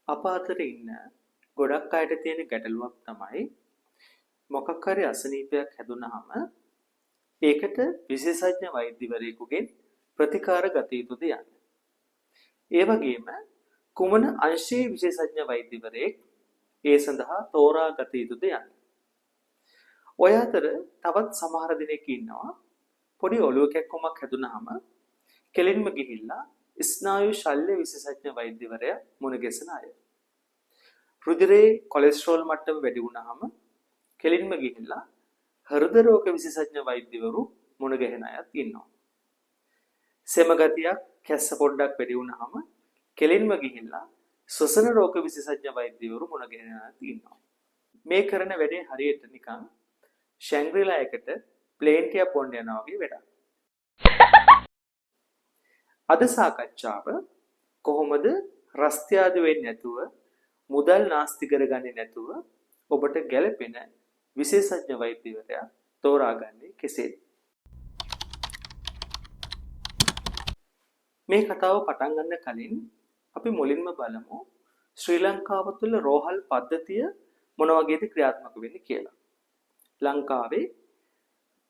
අප අතර ඉන්න ගොඩක් අයට තියෙන ගැටලුවක් තමයි මොකක් හරි අසනීපයක් හැදුනහම ඒකට විශේෂඥ වෛද්‍යවරයෙකුගෙන් ප්‍රතිකාර ගත යුතුද යන්නේ. ඒ වගේම කුමන අංශයේ විශේෂඥ වෛද්‍යවරයෙක් ඒ සඳහා තෝරා ගත යුතුද යන්නේ. ඔය අතර තවත් සමහර දෙනෙක් ඉන්නවා පොඩි ඔලුව කැක්කමක් හැදුනහම කෙලින්ම ගිහිල්ලා ස්නායු ශල්‍ය විශේෂඥ වෛද්‍යවරයා මුණ ගැසෙන අය. රුධිරයේ කොලෙස්ටරෝල් මට්ටම වැඩි වුණාම කෙලින්ම ගිහිල්ලා හෘද රෝග විශේෂඥ වෛද්‍යවරු මුණ ගැහෙන අයත් ඉන්නවා. සෙම ගතියක් කැස්ස පොඩ්ඩක් වැඩි වුණාම කෙලින්ම ගිහිල්ලා ශ්වසන රෝග විශේෂඥ වෛද්‍යවරු මුණ ගැහෙන අයත් ඉන්නවා. මේ කරන වැඩේ හරියට නිකන් ශැන්ග්‍රීලා එකට ප්ලේන් ටිකක් පොන්න යනවා වගේ වැඩක්. අද සාකච්ඡාව කොහොමද රස්තියාදු වෙන්නේ නැතුව මුදල් නාස්ති කරගන්නේ නැතුව ඔබට ගැළපෙන විශේෂඥ වෛද්‍යවරයා තෝරාගන්නේ කෙසේද? මේ කතාව පටන් ගන්න කලින් අපි මුලින්ම බලමු ශ්‍රී ලංකාව තුළ රෝහල් පද්ධතිය මොන වගේද ක්‍රියාත්මක වෙන්නේ කියලා. ලංකාවේ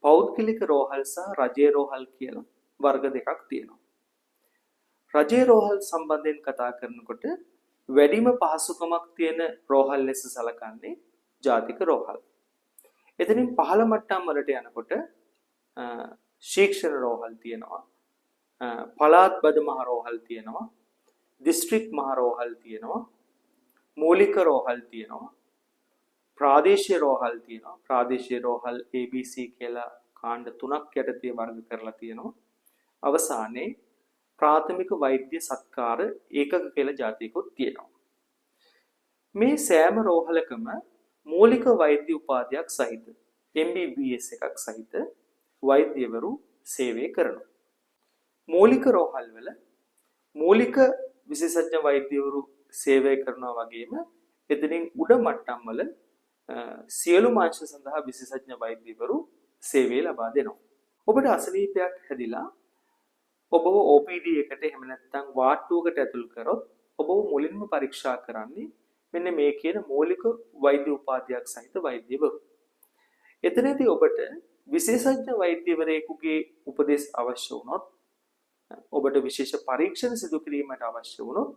පෞද්ගලික රෝහල් සහ රජයේ රෝහල් කියලා වර්ග දෙකක් තියෙනවා. රජයේ රෝහල් සම්බන්ධයෙන් කතා කරනකොට වැඩිම පහසුකමක් තියෙන රෝහල් ලෙස සැලකන්නේ ජාතික රෝහල්. එතනින් පහළ මට්ටම් වලට යනකොට ශික්ෂණ රෝහල් තියෙනවා. පළාත් බද මහ රෝහල් තියෙනවා. දිස්ත්‍රික් මහ රෝහල් තියෙනවා. මූලික රෝහල් තියෙනවා. ප්‍රාදේශීය රෝහල් තියෙනවා. ප්‍රාදේශීය රෝහල් ABC කියලා කාණ්ඩ 3ක් යටතේ වර්ග කරලා තියෙනවා. අවසානයේ ප්‍රාථමික වෛද්‍ය සත්කාර ඒකක කියලා જાතියකුත් තියෙනවා. මේ සෑම රෝහලකම මූලික වෛද්‍ය උපාධියක් සහිත MBBS එකක් සහිත වෛද්‍යවරු සේවය කරනවා. මූලික රෝහල් වල මූලික විශේෂඥ වෛද්‍යවරු සේවය කරනවා වගේම එතනින් උඩ මට්ටම් වල සියලු මාංශ සඳහා විශේෂඥ වෛද්‍යවරු සේවය ලබා දෙනවා. ඔබට අසනීපයක් හැදිලා ඔබව OPD එකට එහෙම නැත්නම් වාට්ටුවකට ඇතුල් කරොත් ඔබව මුලින්ම පරීක්ෂා කරන්නේ මෙන්න මේ කියන මූලික වෛද්‍ය උපාධියක් සහිත වෛද්‍යවරු. එතනදී ඔබට විශේෂඥ වෛද්‍යවරයෙකුගේ උපදෙස් අවශ්‍ය වුණොත් ඔබට විශේෂ පරීක්ෂණ සිදු කිරීමට අවශ්‍ය වුණොත්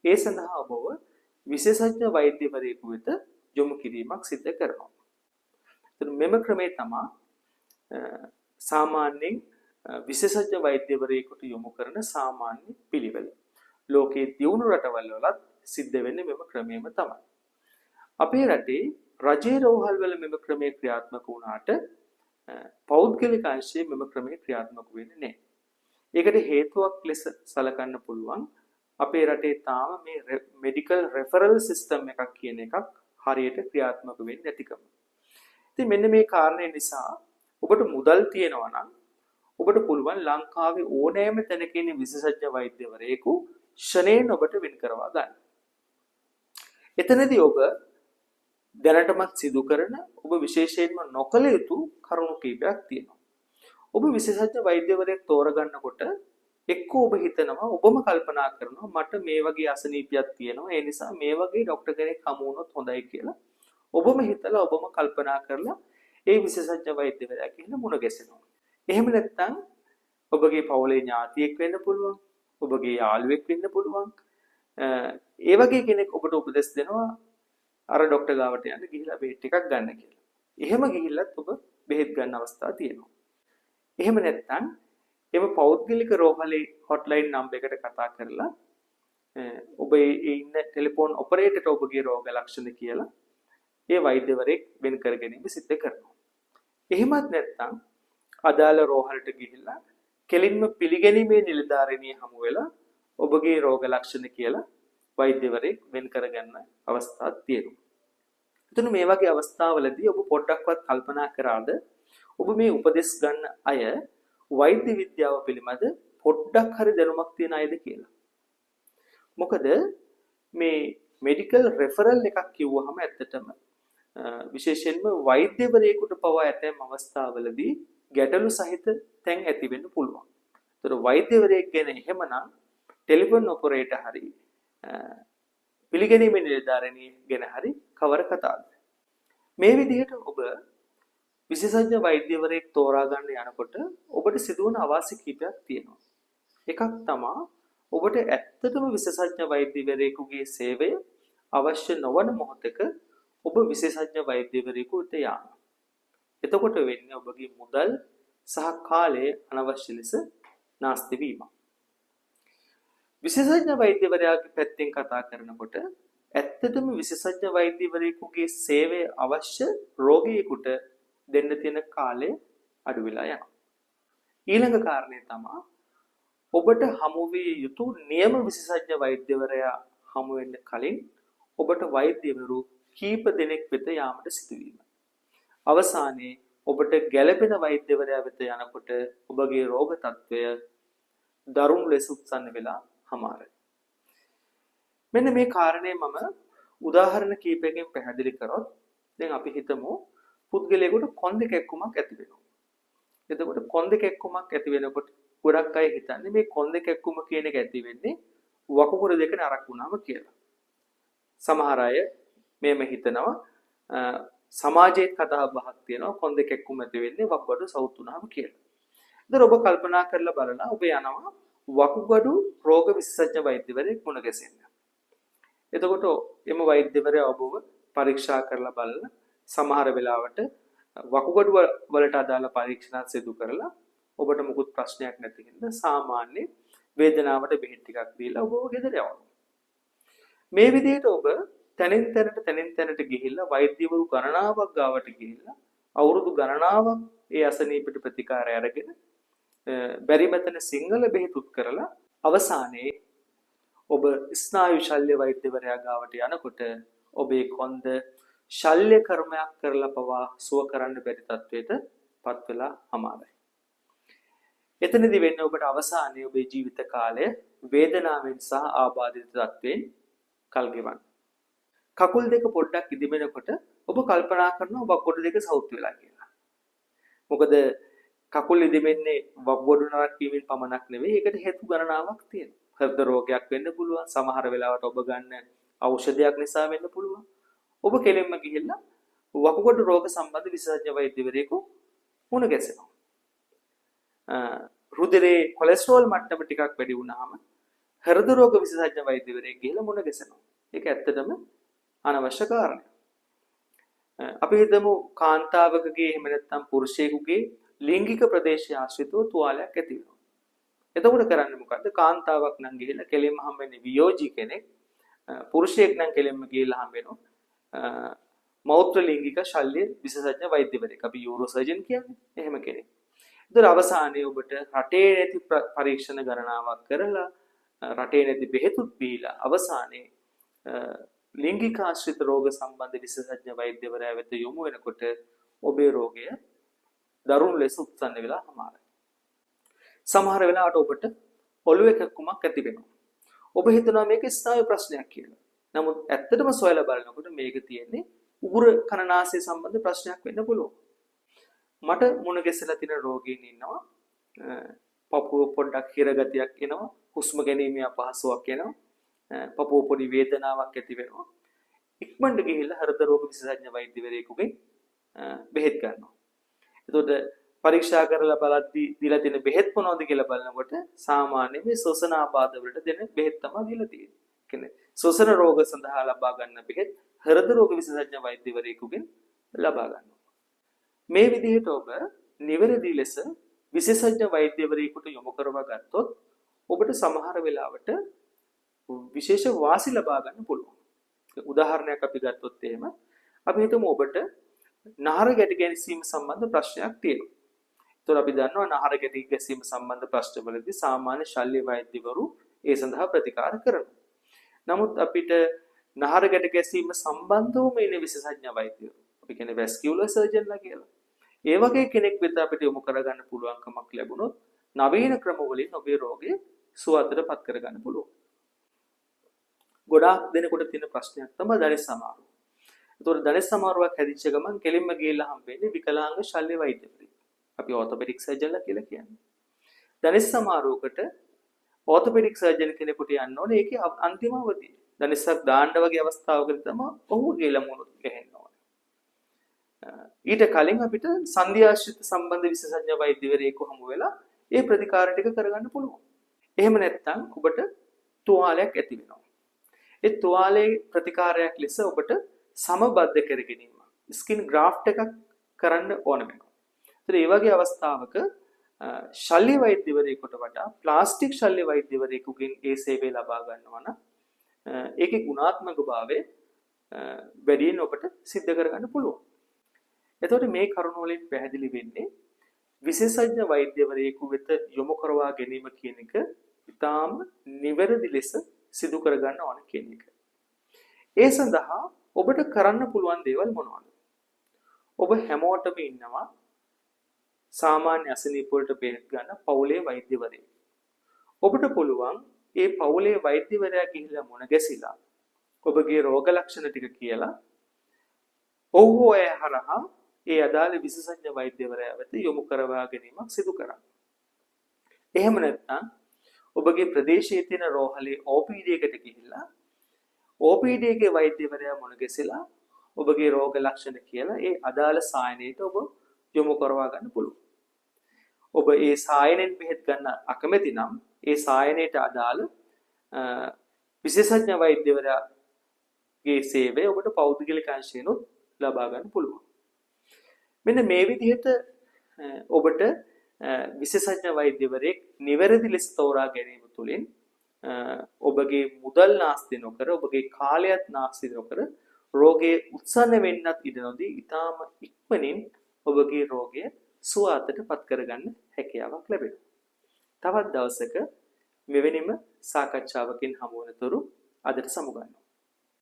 ඒ සඳහා ඔබව විශේෂඥ වෛද්‍යවරයෙකු වෙත යොමු කිරීමක් සිදු කරනවා. එතන මෙම ක්‍රමය තමයි සාමාන්‍යයෙන් විශේෂඥ වෛද්‍යවරයෙකුට යොමු කරන සාමාන්‍ය පිළිවෙල. ලෝකයේ දියුණු රටවල් වලත් සිද්ධ වෙන්නේ මෙම ක්‍රමයම තමයි. අපේ රටේ රජයේ රෝහල් වල මෙම ක්‍රමය ක්‍රියාත්මක වුණාට පෞද්ගලික අංශයේ මෙම ක්‍රමය ක්‍රියාත්මක වෙන්නේ නැහැ. ඒකට හේතුවක් ලෙස සලකන්න පුළුවන් අපේ රටේ තාම මේ මෙඩිකල් රෙෆරල් සිස්ටම් එකක් කියන එකක් හරියට ක්‍රියාත්මක වෙන්නේ නැතිකම. ඉතින් මෙන්න මේ කාරණේ නිසා ඔබට මුදල් තියෙනවා නම් ඔබට පුළුවන් ලංකාවේ ඕනෑම තැනක ඉන්න විශේෂඥ වෛද්‍යවරයෙකු ෂණයෙන් ඔබට වෙන් කරවා ගන්න. එතනදී ඔබ දැනටමත් සිදු කරන ඔබ විශේෂයෙන්ම නොකළ යුතු කරුණු කීපයක් තියෙනවා. ඔබ විශේෂඥ වෛද්‍යවරයෙක් තෝරගන්නකොට එක්ක ඔබ හිතනවා ඔබම කල්පනා කරනවා මට මේ වගේ අසනීපයක් තියෙනවා ඒ නිසා මේ වගේ ડોක්ටර් කෙනෙක් හමු වුණොත් හොඳයි කියලා. ඔබම හිතලා ඔබම කල්පනා කරලා ඒ විශේෂඥ වෛද්‍යවරයා කියන මුණ ගැසෙනවා. එහෙම නැත්නම් ඔබගේ පවුලේ ඥාතියෙක් වෙන්න පුළුවන්. ඔබගේ යාළුවෙක් වෙන්න පුළුවන්. ඒ වගේ කෙනෙක් ඔබට උපදෙස් දෙනවා අර ડોක්ටර් ගාවට යන්න ගිහිල්ලා බෙහෙත් ටිකක් ගන්න කියලා. එහෙම ගිහිල්ලත් ඔබ බෙහෙත් ගන්න අවස්ථා තියෙනවා. එහෙම නැත්නම් එම පෞද්ගලික රෝහලේ හොට්ලයින් නම්බර් එකට කතා කරලා ඔබ ඉන්න ටෙලිෆෝන් ඔපරේටර්ට ඔබගේ රෝග ලක්ෂණ කියලා ඒ වෛද්‍යවරයෙක් වෙන් කර ගැනීම සිදු කරනවා. එහෙමත් නැත්නම් අදාළ රෝහලට ගිහිල්ලා කෙලින්ම පිළිගැනීමේ නිලධාරිනිය හමු වෙලා ඔබගේ රෝග ලක්ෂණ කියලා වෛද්‍යවරයෙක් වෙන් කරගන්න අවස්ථාවක් තියෙනවා. එතන මේ වගේ අවස්ථාවලදී ඔබ පොඩ්ඩක්වත් කල්පනා කරාද ඔබ මේ උපදෙස් ගන්න අය වෛද්‍ය විද්‍යාව පිළිබඳ පොඩ්ඩක් හරි දැනුමක් තියෙන අයද කියලා. මොකද මේ මෙඩිකල් රෙෆරල් එකක් කිව්වහම ඇත්තටම විශේෂයෙන්ම වෛද්‍යවරයෙකුට පවා ඇතැම් අවස්ථාවලදී ගැටලු සහිත තැන් ඇති වෙන්න පුළුවන්. ඒතර වෛද්‍යවරයෙක් ගැන එහෙමනම් ටෙලිෆෝන් ඔපරේටර් හරි පිළිගැනීමේ නිලධාරණිය ගැන හරි කවර කතාවද? මේ විදිහට ඔබ විශේෂඥ වෛද්‍යවරයෙක් තෝරා ගන්න යනකොට ඔබට සිදුවන අවාසි කීපයක් තියෙනවා. එකක් තමයි ඔබට ඇත්තටම විශේෂඥ වෛද්‍යවරයෙකුගේ සේවය අවශ්‍ය නොවන මොහොතක ඔබ විශේෂඥ වෛද්‍යවරයෙකුට යාම. එතකොට වෙන්නේ ඔබගේ මුදල් සහ කාලය අනවශ්‍ය ලෙස නාස්ති වීම. විශේෂඥ වෛද්‍යවරයාගේ පැත්තෙන් කතා කරනකොට ඇත්තටම විශේෂඥ වෛද්‍යවරයෙකුගේ සේවය අවශ්‍ය රෝගියෙකුට දෙන්න තියෙන කාලය අඩු වෙලා යනවා. ඊළඟ කාරණය තමයි ඔබට හමු විය යුතු නියම විශේෂඥ වෛද්‍යවරයා හමු වෙන්න කලින් ඔබට වෛද්‍යවරු කීප දෙනෙක් වෙත යාමට සිදුවීම. අවසානයේ ඔබට ගැළපෙන වෛද්‍යවරයා වෙත යනකොට ඔබගේ රෝග තත්ත්වය දරුණු ලෙස උත්සන්න වෙලා හමාරයි. මෙන්න මේ කාරණේ මම උදාහරණ කීපයකින් පැහැදිලි කරොත් දැන් අපි හිතමු පුද්ගලයෙකුට කොන්ද කැක්කුමක් ඇති වෙනවා. එතකොට කොන්ද කැක්කුමක් ඇති වෙනකොට ගොඩක් අය හිතන්නේ මේ කොන්ද කැක්කුම කියන එක ඇති වෙන්නේ වකුගඩු දෙක නරක් වුණාම කියලා. සමහර අය මේම හිතනවා සමාජයේ කතා බහක් තියෙනවා කොන්ද කැක්කුම ඇති වෙන්නේ වකුගඩු සවුත් වුණාම කියලා. ඒතර ඔබ කල්පනා කරලා බලලා ඔබ යනවා වකුගඩු රෝග විශේෂඥ වෛද්‍යවරයෙක් මුණ ගැසෙන්න. එතකොට එම වෛද්‍යවරයා ඔබව පරීක්ෂා කරලා බලලා සමහර වෙලාවට වකුගඩු වලට අදාළ පරීක්ෂණ සිදු කරලා ඔබට මුකුත් ප්‍රශ්නයක් නැති හින්දා සාමාන්‍ය වේදනාවට බෙහෙත් ටිකක් දීලා ඔබව ගෙදර යවනවා. මේ විදිහට ඔබ තනින් තැනට ගිහිල්ලා වෛද්‍යවරු ගණනාවක් ගාවට ගිහිල්ලා අවුරුදු ගණනාවක් ඒ අසනීපට ප්‍රතිකාරය අරගෙන බැරි මතන සිංහල බෙහෙතුත් කරලා අවසානයේ ඔබ ස්නායු ශල්‍ය වෛද්‍යවරයා ගාවට යනකොට ඔබේ කොන්ද ශල්‍ය කර්මයක් කරලා පවා සුව කරන්න බැරි තත්වයට පත් වෙලා හමාරයි. එතනදී වෙන්නේ ඔබට අවසානයේ ඔබේ ජීවිත කාලය වේදනාවෙන් සහ ආබාධිත තත්වයෙන් කල් ගෙවන්න. කකුල් දෙක පොඩ්ඩක් ඉදිමෙනකොට ඔබ කල්පනා කරනවා වකුගඩු දෙක සවුත් වෙලා කියලා. මොකද කකුල් ඉදිමෙන්නේ වකුගඩු නරක් වීමෙන් පමණක් නෙවෙයි ඒකට හේතු ගණනාවක් තියෙනවා. හෘද රෝගයක් වෙන්න පුළුවන්. සමහර වෙලාවට ඔබ ගන්න ඖෂධයක් නිසා වෙන්න පුළුවන්. ඔබ කෙලින්ම ගිහිල්ලා වකුගඩු රෝග සම්බන්ධ විශේෂඥ වෛද්‍යවරයෙකු මුණ ගැසෙනවා. රුධිරේ කොලෙස්ටරෝල් මට්ටම ටිකක් වැඩි වුණාම හෘද රෝග විශේෂඥ වෛද්‍යවරයෙක් ගිහිල්ලා මුණ ගැසෙනවා. ඒක ඇත්තටම අනවශ්‍ය කාරණයක්. අපි හිතමු කාන්තාවකගේ එහෙම නැත්නම් පුරුෂයෙකුගේ ලිංගික ප්‍රදේශය ආශ්‍රිතව තුවාලයක් ඇති වෙනවා. එතකොට කරන්නේ මොකද්ද? කාන්තාවක් නම් ගිහිල්ලා කෙලින්ම හම්බෙන්නේ වියෝජී කෙනෙක්. පුරුෂයෙක් නම් කෙලින්ම ගිහිල්ලා හම්බෙනවා මෞත්‍ර ලිංගික ශල්‍ය විශේෂඥ වෛද්‍යවරයෙක්. අපි යූරෝ සර්ජන් කියන්නේ එහෙම කෙනෙක්. ඒතර අවසානයේ ඔබට රටේ නැති පරීක්ෂණ ගණනාවක් කරලා රටේ නැති බෙහෙතුත් බීලා අවසානයේ ලිංගික ආශ්‍රිත රෝග සම්බන්ධ විශේෂඥ වෛද්‍යවරයා වෙත යොමු වෙනකොට ඔබේ රෝගය දරුණු ලෙස උත්සන්න වෙලා හමාරයි. සමහර වෙලාවට ඔබට ඔළුවේ කැක්කුමක් ඇති වෙනවා. ඔබ හිතනවා මේක ස්නායු ප්‍රශ්නයක් කියලා. නමුත් ඇත්තටම සොයලා බලනකොට මේක තියෙන්නේ උගුර කනනාසය සම්බන්ධ ප්‍රශ්නයක් වෙන්න පුළුවන්. මට මුණ ගැසලා තියෙන රෝගීන් ඉන්නවා. පපුව පොඩ්ඩක් හිරගතියක් එනවා. හුස්ම ගැනීමේ අපහසුාවක් එනවා. පපුව පොඩි වේදනාවක් ඇති වෙනවා. ඉක්මනට ගිහිල්ලා හෘද රෝග විශේෂඥ වෛද්‍යවරයෙකුගෙන් බෙහෙත් ගන්නවා. එතකොට පරීක්ෂා කරලා බලද්දී දීලා තියෙන බෙහෙත් මොනවද කියලා බලනකොට සාමාන්‍ය මේ ශ්වසන ආබාධ වලට දෙන බෙහෙත් තමයි දීලා තියෙන්නේ. කියන්නේ ශ්වසන රෝග සඳහා ලබා ගන්න බෙහෙත් හෘද රෝග විශේෂඥ වෛද්‍යවරයෙකුගෙන් ලබා ගන්නවා. මේ විදිහට ඔබ නිවැරදි ලෙස විශේෂඥ වෛද්‍යවරයෙකුට යොමු කරවා ගත්තොත් ඔබට සමහර වෙලාවට විශේෂ වාසි ලබා ගන්න පුළුවන්. උදාහරණයක් අපි ගත්තොත් එහෙම අපි හිතමු ඔබට නහර ගැටි ගැසීම සම්බන්ධ ප්‍රශ්නයක් තියෙනවා. ඒතකොට අපි දන්නවා නහර ගැටි ගැසීම සම්බන්ධ ප්‍රශ්නවලදී සාමාන්‍ය ශල්‍ය වෛද්‍යවරු ඒ සඳහා ප්‍රතිකාර කරනවා. නමුත් අපිට නහර ගැටි ගැසීම සම්බන්ධවම ඉන්න විශේෂඥ වෛද්‍යවරු අපි කියන්නේ වැස්කියුලර් සර්ජන්ලා කියලා. ඒ වගේ කෙනෙක් වෙත අපිට යොමු කරගන්න පුළුවන්කමක් ලැබුණොත් නවීන ක්‍රම වලින් ඔබේ රෝගය සුවතටපත් කරගන්න පුළුවන්. ගොඩාක් දෙනෙකුට තියෙන ප්‍රශ්නයක් තමයි දණිස් සමාරුව. ඒතකොට දණිස් සමාරුවක් හැදිච්ච ගමන් කෙලින්ම ගිහිල්ලා හම්බෙන්නේ විකලාංග ශල්‍ය වෛද්‍යවරයෙක්. අපි ඕර්තොපෙඩික් සර්ජන්ලා කියලා කියන්නේ. දණිස් සමාරුවකට ඕර්තොපෙඩික් සර්ජන් කෙනෙකුට යන්න ඕනේ ඒකේ අන්තිම අවධිය. දනිස්සක් දාන්න වගේ අවස්ථාවකදී තමයි ඔහුගේ ළමුණු ගහන්න ඕනේ. ඊට කලින් අපිට සංධ්‍යාශ්‍රිත සම්බන්ධ විශේෂඥ වෛද්‍යවරයෙකු හමු වෙලා ඒ ප්‍රතිකාර ටික කරගන්න පුළුවන්. එහෙම නැත්නම් ඔබට තුවාලයක් ඇති වෙනවා. ඒ තුවාලයේ ප්‍රතිකාරයක් ලෙස ඔබට සමබද්ධ කර ගැනීම ස්කින් ග්‍රාෆ්ට් එකක් කරන්න ඕන වෙනවා. ඒතර මේ වගේ අවස්ථාවක ශල්‍ය වෛද්‍යවරයෙකුට වඩා ප්ලාස්ටික් ශල්‍ය වෛද්‍යවරයෙකුගෙන් ඒ සේවය ලබා ගන්නවා නම් ඒකේ ගුණාත්මකභාවය වැඩියෙන් ඔබට सिद्ध කරගන්න පුළුවන්. එතකොට මේ කරුණ වලින් පැහැදිලි වෙන්නේ විශේෂඥ වෛද්‍යවරයෙකු වෙත යොමු කරවා ගැනීම කියන එක ඉතාම නිවැරදි ලෙස සිදු කරගන්න ඕන කියන එක. ඒ සඳහා ඔබට කරන්න පුළුවන් දේවල් මොනවද? ඔබ හැමෝටම ඉන්නවා සාමාන්‍ය අසනීප වලට බෙහෙත් ගන්න පවුලේ වෛද්‍යවරයෙක්. ඔබට පුළුවන් ඒ පවුලේ වෛද්‍යවරයා ගිහිල්ලා මුණ ගැසිලා ඔබගේ රෝග ලක්ෂණ ටික කියලා ඔව් ඔය හරහා ඒ අදාළ විශේෂඥ වෛද්‍යවරයා වෙත යොමු කරවා ගැනීමක් සිදු කරන්න. එහෙම නැත්නම් ඔබගේ ප්‍රදේශයේ තියෙන රෝහලේ OPD එකට ගිහිල්ලා OPD එකේ වෛද්‍යවරයා මුණ ගැසිලා ඔබගේ රෝග ලක්ෂණ කියලා ඒ අදාළ සායනයට ඔබ යොමු කරවා ගන්න පුළුවන්. ඔබ ඒ සායනෙන් බෙහෙත් ගන්න අකමැති නම් ඒ සායනයට අදාළ විශේෂඥ වෛද්‍යවරයාගේ සේවය ඔබට පෞද්ගලික අංශයෙන් ලබා ගන්න පුළුවන්. මෙන්න මේ විදිහට ඔබට විශේෂඥ වෛද්‍යවරයෙක් නිවැරදි ලෙස තෝරා ගැනීම තුළින් ඔබගේ මුදල් නාස්ති නොකර ඔබගේ කාලයත් නාස්ති නොකර රෝගයේ උත්සන්න වෙන්නත් ඉඩ නොදී ඊටාම ඉක්මනින් ඔබගේ රෝගය සුවයටපත් කරගන්න හැකියාවක් ලැබෙනවා. තවත් දවසක මෙවැනිම සාකච්ඡාවකින් හමු වනතුරු අදට සමුගන්නවා.